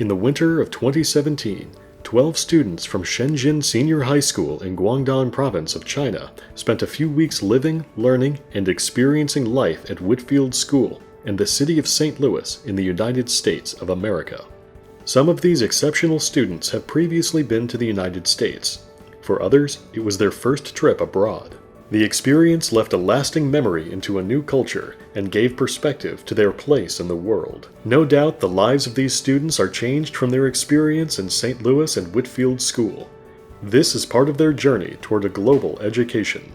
In the winter of 2017, 12 students from Shenzhen Senior High School in Guangdong Province of China spent a few weeks living, learning, and experiencing life at Whitfield School in the city of St. Louis in the United States of America. Some of these exceptional students have previously been to the United States. For others, it was their first trip abroad. The experience left a lasting memory into a new culture and gave perspective to their place in the world. No doubt the lives of these students are changed from their experience in St. Louis and Whitfield School. This is part of their journey toward a global education.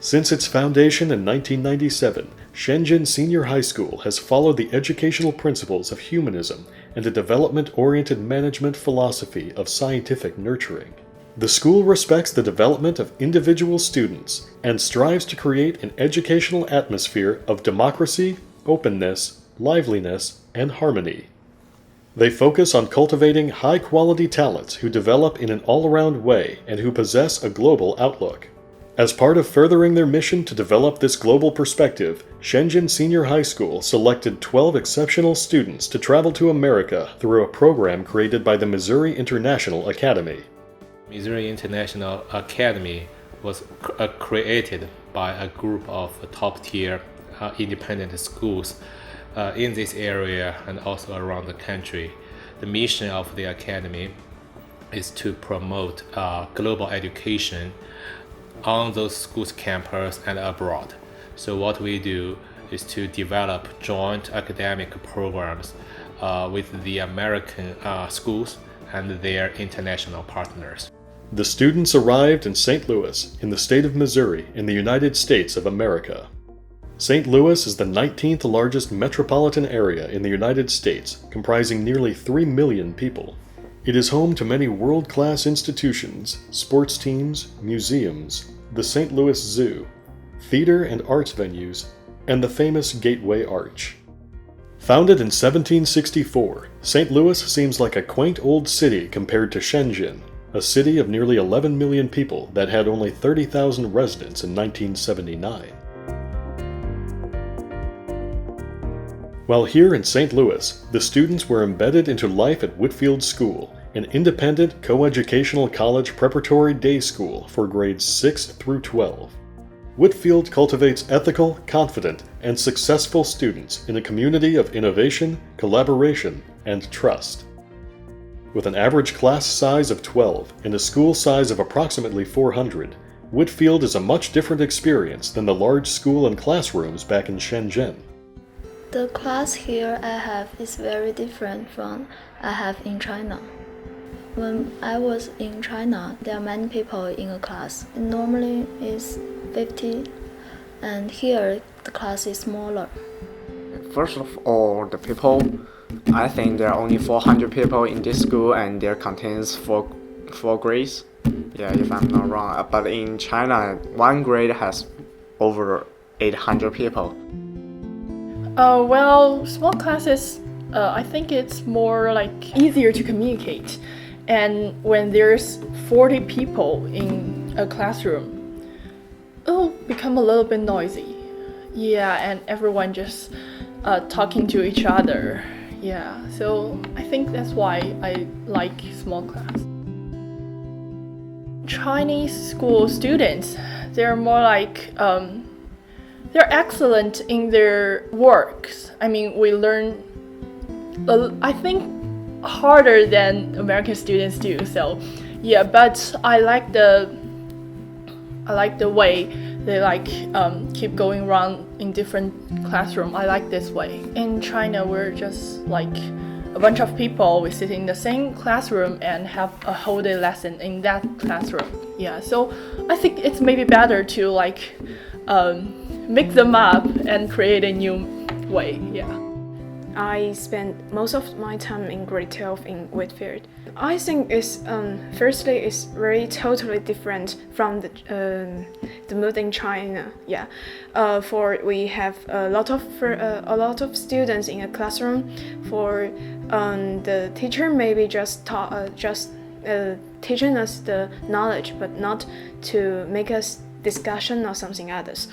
Since its foundation in 1997, Shenzhen Senior High School has followed the educational principles of humanism and a development-oriented management philosophy of scientific nurturing. The school respects the development of individual students and strives to create an educational atmosphere of democracy, openness, liveliness, and harmony. They focus on cultivating high-quality talents who develop in an all-around way and who possess a global outlook. As part of furthering their mission to develop this global perspective, Shenzhen Senior High School selected 12 exceptional students to travel to America through a program created by the Missouri International Academy. Missouri International Academy was created by a group of top-tier independent schools in this area and also around the country. The mission of the academy is to promote global education on those schools' campus and abroad. So what we do is to develop joint academic programs with the American schools and their international partners. The students arrived in St. Louis, in the state of Missouri, in the United States of America. St. Louis is the 19th largest metropolitan area in the United States, comprising nearly 3 million people. It is home to many world-class institutions, sports teams, museums, the St. Louis Zoo, theater and arts venues, and the famous Gateway Arch. Founded in 1764, St. Louis seems like a quaint old city compared to Shenzhen, a city of nearly 11 million people that had only 30,000 residents in 1979. While here in St. Louis, the students were embedded into life at Whitfield School, an independent coeducational college preparatory day school for grades 6 through 12. Whitfield cultivates ethical, confident, and successful students in a community of innovation, collaboration, and trust. With an average class size of 12 and a school size of approximately 400, Whitfield is a much different experience than the large school and classrooms back in Shenzhen. The class here I have is very different from I have in China. When I was in China, there are many people in a class. Normally it's 50, and here the class is smaller. First of all, the people, I think there are only 400 people in this school and there contains four grades. Yeah, if I'm not wrong. But in China, one grade has over 800 people. Well, small classes, I think it's more like easier to communicate. And when there's 40 people in a classroom, it'll become a little bit noisy. Yeah, and everyone just talking to each other. Yeah, so I think that's why I like small class. Chinese school students, they're more like, they're excellent in their works. I mean, we learn, I think, harder than American students do. So, yeah, but I like the way they keep going around in different classroom. I like this way. In China, we're just like a bunch of people. We sit in the same classroom and have a whole day lesson in that classroom. Yeah, so I think it's maybe better to mix them up and create a new way. Yeah. I spent most of my time in grade 12 in Whitfield. I think it's firstly it's very totally different from the mood in China. Yeah, for we have a lot of students in a classroom. For the teacher maybe just teaching us the knowledge, but not to make us discussion or something others.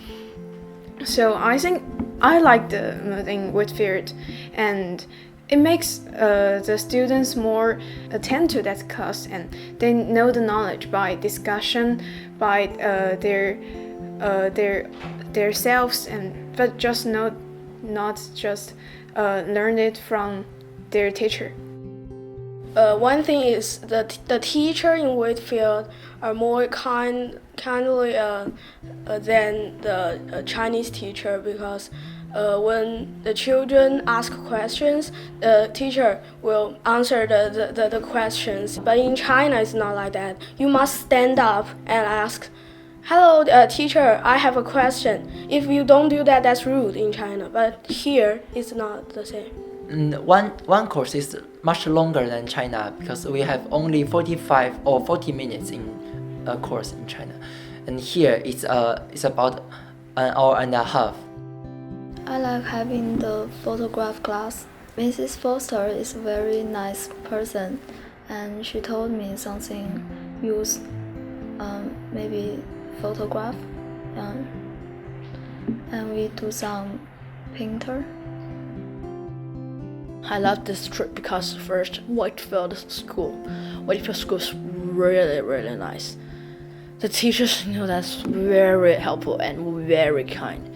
So I think I like the mood in Whitfield, and It makes the students more attend to that class, and they know the knowledge by discussion, by their selves, and but just not just learn it from their teacher. One thing is the teacher in Whitfield are more kindly than the Chinese teacher, because when the children ask questions, the teacher will answer the questions. But in China, it's not like that. You must stand up and ask, "Hello, teacher, I have a question." If you don't do that, that's rude in China. But here, it's not the same. One course is much longer than China because we have only 45 or 40 minutes in a course in China, and here it's about an hour and a half. I like having the photograph class. Mrs. Foster is a very nice person, and she told me something use maybe photograph, and we do some painter. I love this trip because first, Whitefield School is really nice. The teachers that's very helpful and very kind,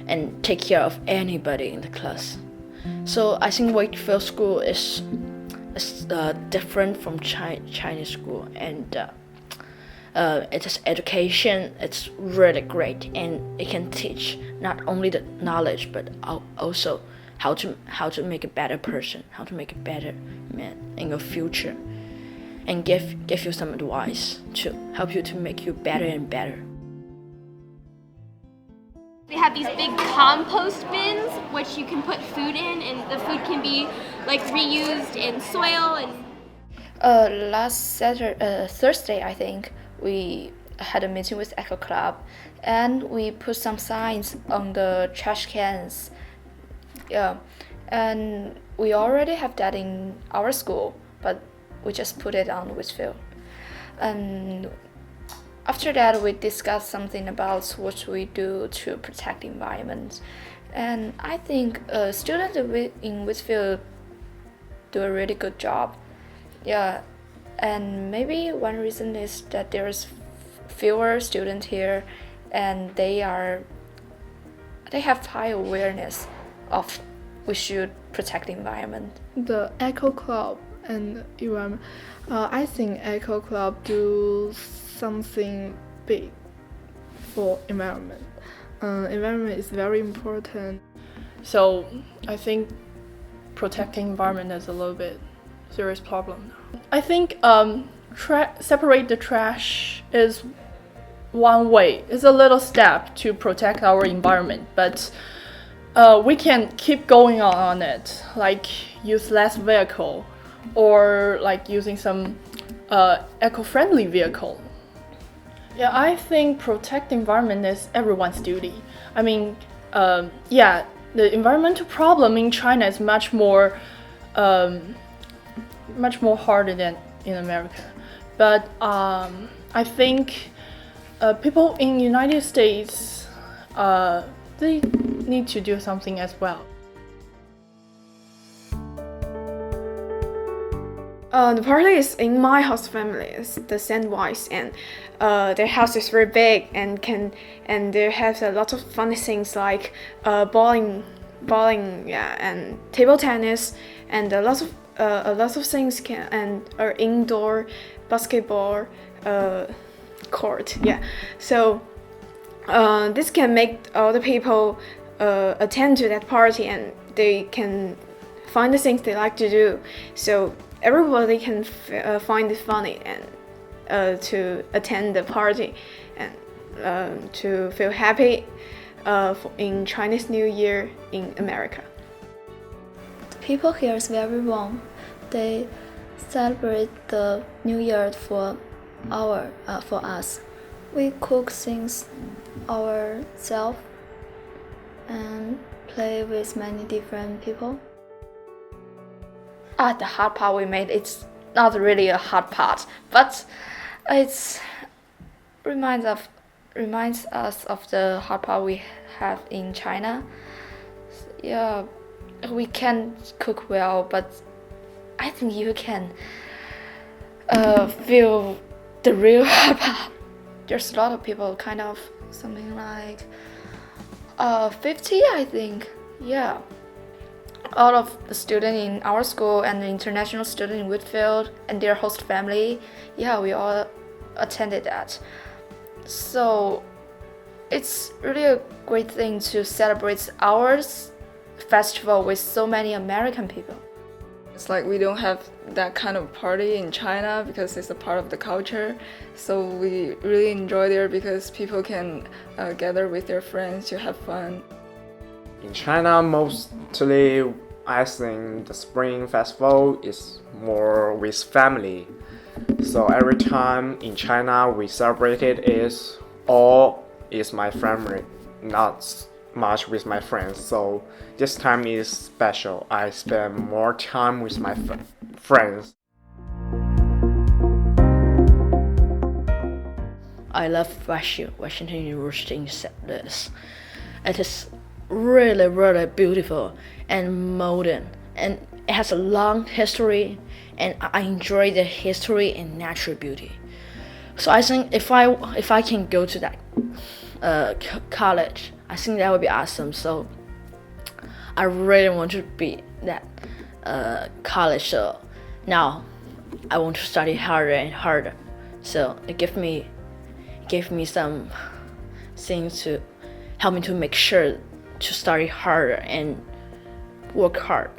and take care of anybody in the class. So I think Whitefield School is different from Chinese school, and its education it's really great, and it can teach not only the knowledge but also how to make a better person, how to make a better man in your future, and give you some advice to help you to make you better and better. They have these big compost bins which you can put food in, and the food can be like reused in soil. And Last Thursday, I think, we had a meeting with Eco Club, and we put some signs on the trash cans. Yeah, and we already have that in our school, but we just put it on Whitfield. And after that, we discussed something about what we do to protect the environment. And I think students in Whitfield do a really good job. Yeah, and maybe one reason is that there's fewer students here, and they have high awareness of we should protect the environment. The Eco Club and environment. I think Eco Club do something big for environment. Environment is very important. So I think protecting environment is a little bit serious problem now. I think separate the trash is one way. It's a little step to protect our environment, but we can keep going on it, like use less vehicle, or like using some eco-friendly vehicle. Yeah, I think protect the environment is everyone's duty. I mean, the environmental problem in China is much more harder than in America. But I think people in United States, they need to do something as well. The party is in my host family. It's the Sandwise, and their house is very big and they have a lot of funny things like bowling, and table tennis, and a lot of things are indoor basketball court. Yeah, so this can make all the people attend to that party, and they can find the things they like to do. So everybody can find it funny and to attend the party and to feel happy in Chinese New Year in America. The people here is very warm. They celebrate the New Year for us. We cook things ourselves and play with many different people. The hard part we made, it's not really a hard part, but it reminds us of the hard part we have in China. Yeah, we can cook well, but I think you can feel the real hot pot. There's a lot of people, kind of something like 50, I think. Yeah. All of the students in our school and the international student in Whitfield and their host family, yeah, we all attended that. So it's really a great thing to celebrate our festival with so many American people. It's like we don't have that kind of party in China because it's a part of the culture. So we really enjoy there because people can gather with their friends to have fun. In China, mostly I think the Spring Festival is more with family. So every time in China we celebrate it is all is my family, not much with my friends. So this time is special. I spend more time with my friends. I love Washington University in St. Louis. It is really beautiful and modern, and it has a long history, and I enjoy the history and natural beauty. So I think if I can go to that college, I think that would be awesome. So I really want to be that college. So now I want to study harder and harder. So it gave me some things to help me to make sure to study harder and work hard.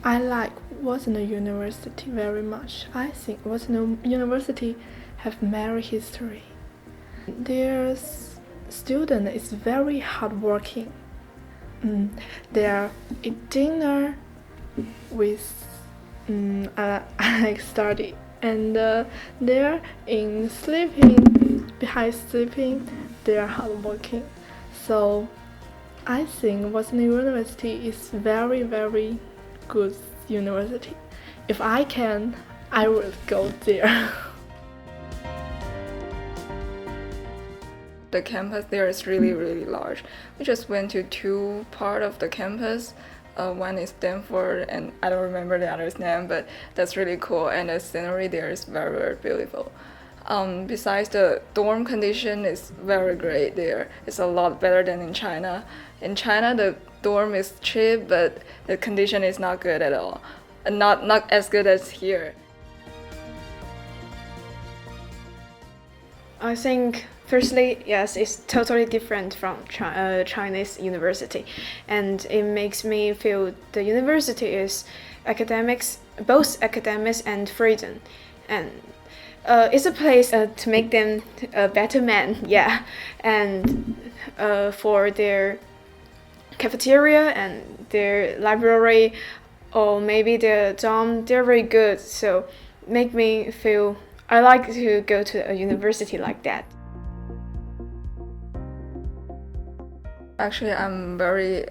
I like Waseda University very much. I think Waseda University have very history. Their student is very hardworking. They eat dinner with I like study, and they're in sleeping. Behind sleeping, they're hardworking. So I think Waseda University is very good university. If I can, I will go there. The campus there is really large. We just went to two part of the campus. One is Stanford, and I don't remember the other's name, but that's really cool. And the scenery there is very beautiful. Besides, the dorm condition is very great there. It's a lot better than in China. In China, the dorm is cheap, but the condition is not good at all. And not as good as here. I think, firstly, yes, it's totally different from Chinese university, and it makes me feel the university is both academics and freedom, and it's a place to make them a better man, yeah, and for their cafeteria and their library, or maybe their dorm, they're very good, so make me feel I like to go to a university like that. Actually, I'm very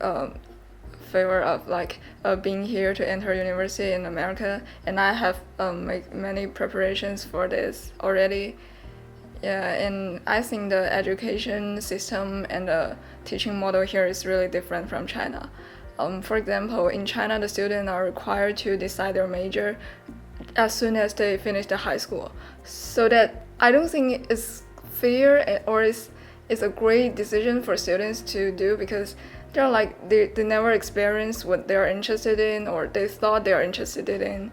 favor of being here to enter university in America, and I have made many preparations for this already. Yeah, and I think the education system and the teaching model here is really different from China. For example, in China, the students are required to decide their major as soon as they finish the high school. So that I don't think it's fair or it's a great decision for students to do, because they never experience what they're interested in or they thought they're interested in,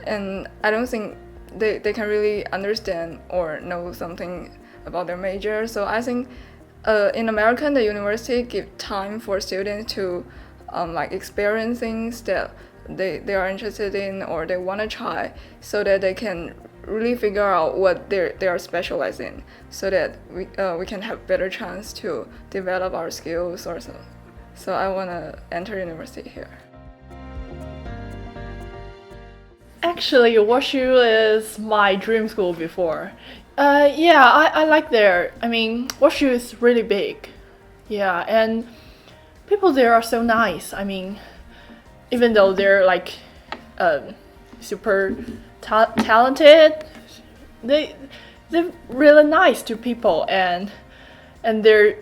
and I don't think they can really understand or know something about their major. So I think in America, the university give time for students to experience things that they are interested in or they want to try, so that they can really figure out what they are specialized in, so that we can have better chance to develop our skills or so. So I want to enter university here. Actually, WashU is my dream school before. Yeah, I like there. I mean, WashU is really big. Yeah, and people there are so nice. I mean, even though they're super talented, they're really nice to people, and And their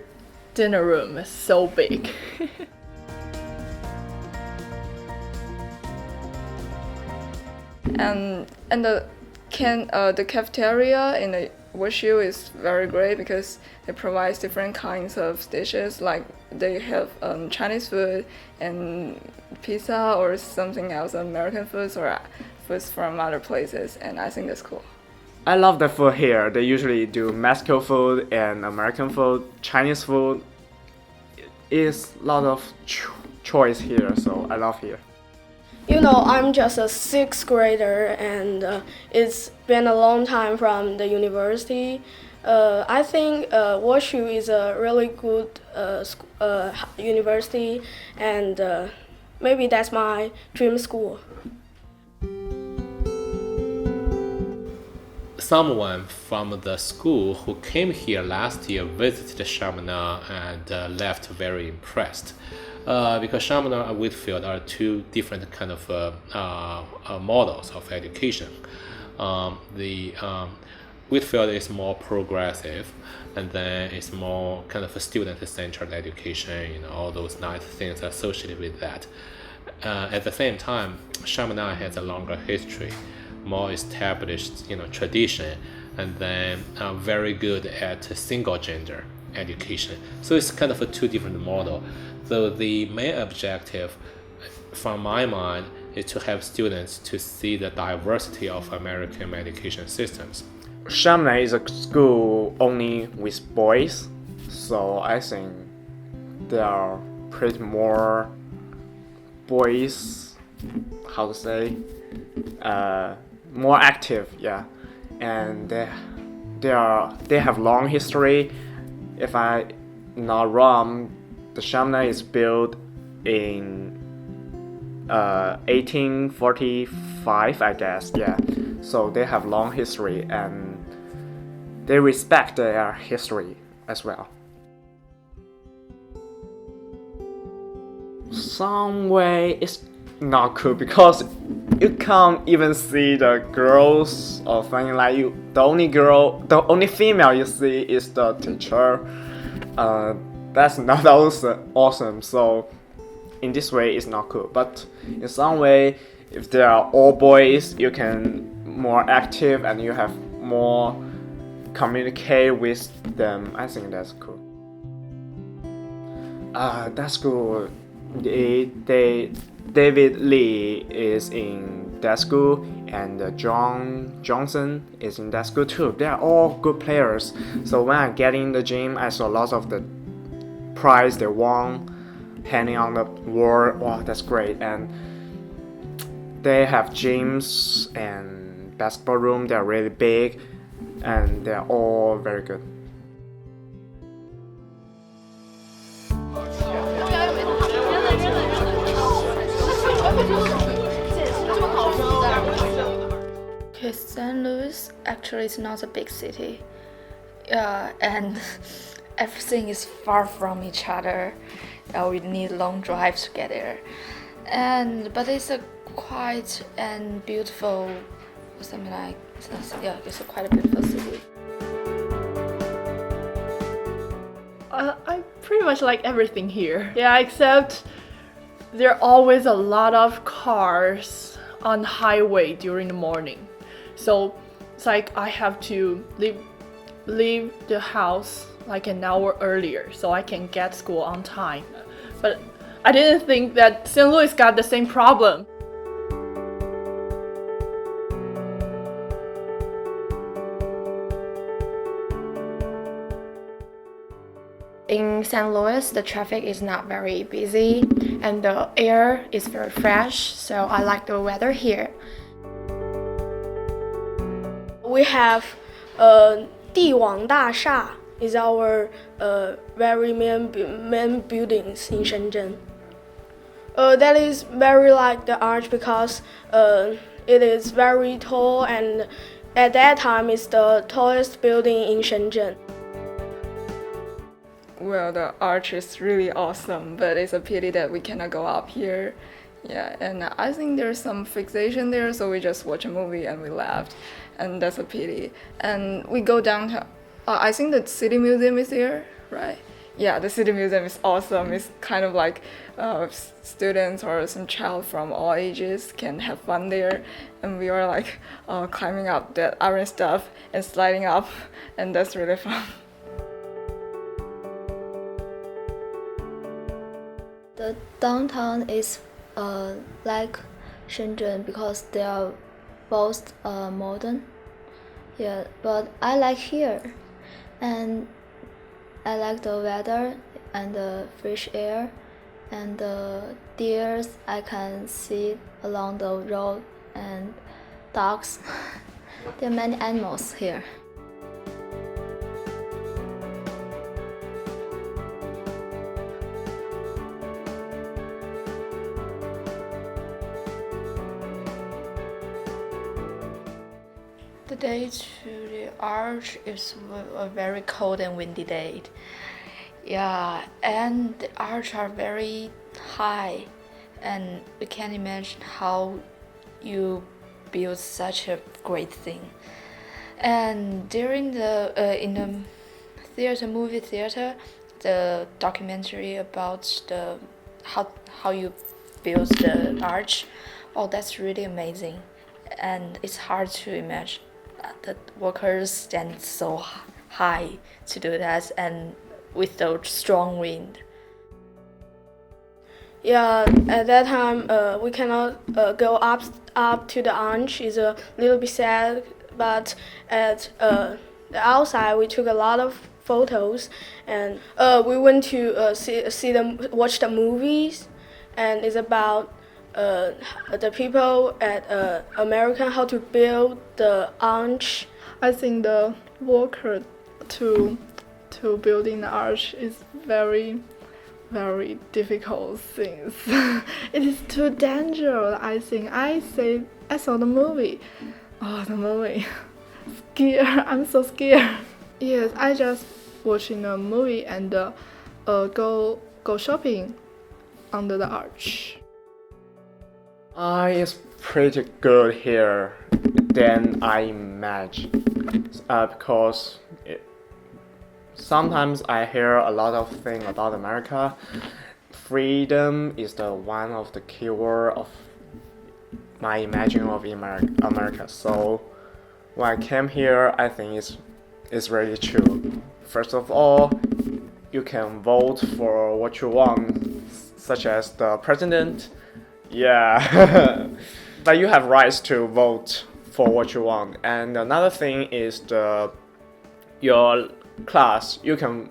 dinner room is so big. And the cafeteria in the WashU is very great because they provide different kinds of dishes. Like they have Chinese food and pizza or something else, American foods or foods from other places, and I think that's cool. I love the food here. They usually do Mexican food and American food. Chinese food is a lot of choice here, so I love here. You know, I'm just a sixth grader, and it's been a long time from the university. I think WashU is a really good university, and maybe that's my dream school. Someone from the school who came here last year visited Chaminade and left very impressed. Because Chaminade and Whitfield are two different kind of models of education. Whitfield is more progressive, and then it's more kind of a student-centered education, all those nice things associated with that. At the same time, Chaminade has a longer history, more established, tradition, and then very good at single gender education. So it's kind of a two different model. So the main objective, from my mind, is to have students to see the diversity of American education systems. Chaminade is a school only with boys, so I think there are pretty more boys, more active, yeah, and they have long history. If I'm not wrong, the Chaminade is built in 1845, I guess, yeah. So they have long history and they respect their history as well. Some way it's not cool because you can't even see the girls or something like you. The only female you see is the teacher. That's not also awesome. So in this way, it's not cool. But in some way, if they are all boys, you can more active and you have more communicate with them. I think that's cool. That's cool. David Lee is in that school, and John Johnson is in that school too. They are all good players. So when I get in the gym, I saw lots of the prize they won hanging on the wall. Wow, that's great. And they have gyms and basketball room. They're really big, and they're all very good. Okay, St. Louis actually is not a big city, and everything is far from each other. We need long drives to get there, but it's a quiet and beautiful, it's quite a beautiful city. I pretty much like everything here. Yeah, except there are always a lot of cars on the highway during the morning. So it's like I have to leave the house like an hour earlier so I can get school on time. But I didn't think that St. Louis got the same problem. In St. Louis, the traffic is not very busy and the air is very fresh, so I like the weather here. We have 帝王大厦 is our very main buildings in Shenzhen. That is very like the arch because it is very tall, and at that time it's the tallest building in Shenzhen. Well, the arch is really awesome, but it's a pity that we cannot go up here. Yeah, and I think there's some fixation there, so we just watch a movie and we left, and that's a pity. And we go downtown. I think the City Museum is here. right? Yeah, the City Museum is awesome. It's kind of like students or some child from all ages can have fun there. And we are like climbing up that iron stuff and sliding up, and that's really fun. The downtown is like Shenzhen because they are both modern. Yeah, but I like here, and I like the weather and the fresh air and the deers I can see along the road and dogs. There are many animals here. The day to the arch is a very cold and windy day. Yeah, and the arch are very high, and we can't imagine how you build such a great thing. And during the in the movie theater, the documentary about the how you build the arch, oh, that's really amazing, and it's hard to imagine that workers stand so high to do that and with the strong wind. Yeah, at that time we cannot go up to the arch. It's a little bit sad, but at the outside we took a lot of photos, and we went to watch the movies, and it's about the people at American how to build the arch. I think the worker to building the arch is very difficult things. It is too dangerous. I think I saw the movie. Oh, the movie. Scared. I'm so scared. Yes, I just watching a movie and go shopping under the arch. It's pretty good here than I imagine, because sometimes I hear a lot of things about America. Freedom is the one of the keyword of my imagining of America. So when I came here, I think it's really true. First of all, you can vote for what you want, such as the president. Yeah, but you have rights to vote for what you want. And another thing is your class. You can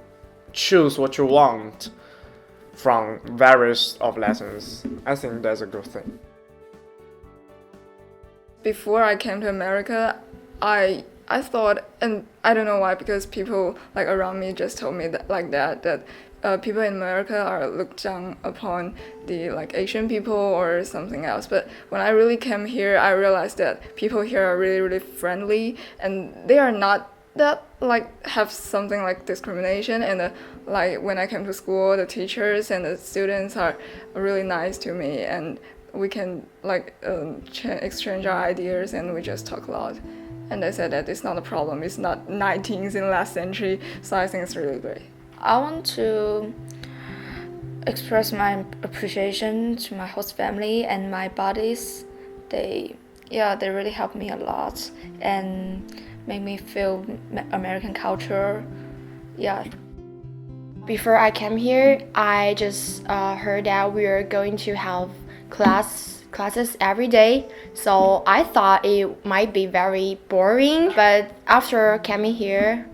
choose what you want from various of lessons. I think that's a good thing. Before I came to America, I thought, and I don't know why, because people like around me just told me that people in America are looked down upon the like Asian people or something else. But when I really came here, I realized that people here are really friendly, and they are not that like have something like discrimination. And like when I came to school, the teachers and the students are really nice to me, and we can like exchange our ideas, and we just talk a lot. And they said that it's not a problem. It's not 19th in the last century, so I think it's really great. I want to express my appreciation to my host family and my buddies. They really helped me a lot and make me feel American culture. Yeah. Before I came here, I just heard that we are going to have classes every day, so I thought it might be very boring, but after coming here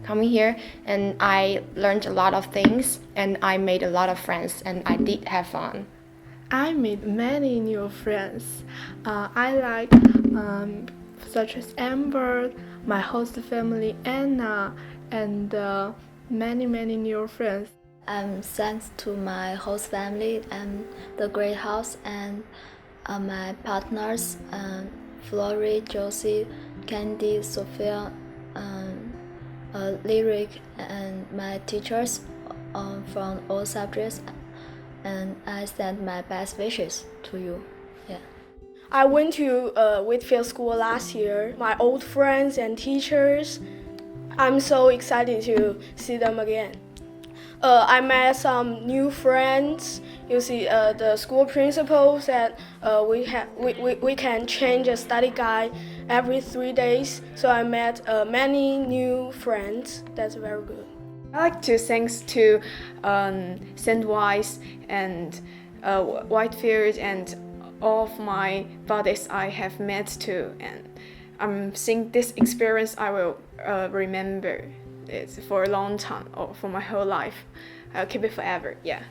and I learned a lot of things, and I made a lot of friends, and I did have fun. I made many new friends. I like such as Amber, my host family Anna, and many new friends. Thanks to my host family and the great house, and my partners, Flory, Josie, Candy, Sophia, Lyric, and my teachers from all subjects, and I send my best wishes to you. Yeah. I went to Whitfield School last year. My old friends and teachers, I'm so excited to see them again. I met some new friends. You see, the school principal said we can change a study guide every 3 days. So I met many new friends. That's very good. I like to thanks to Sandwise and Whitefield and all of my buddies I have met too, and I'm think this experience I will remember it for a long time or for my whole life. I'll keep it forever. Yeah.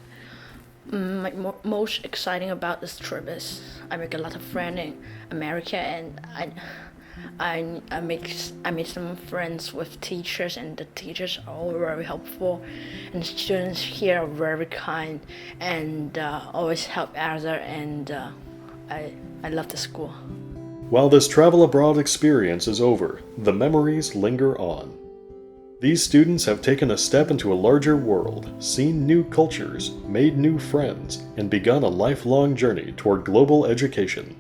My most exciting about this trip is I make a lot of friends in America, and I make some friends with teachers, and the teachers are all very helpful, and the students here are very kind and always help other, and I love the school. While this travel abroad experience is over, the memories linger on. These students have taken a step into a larger world, seen new cultures, made new friends, and begun a lifelong journey toward global education.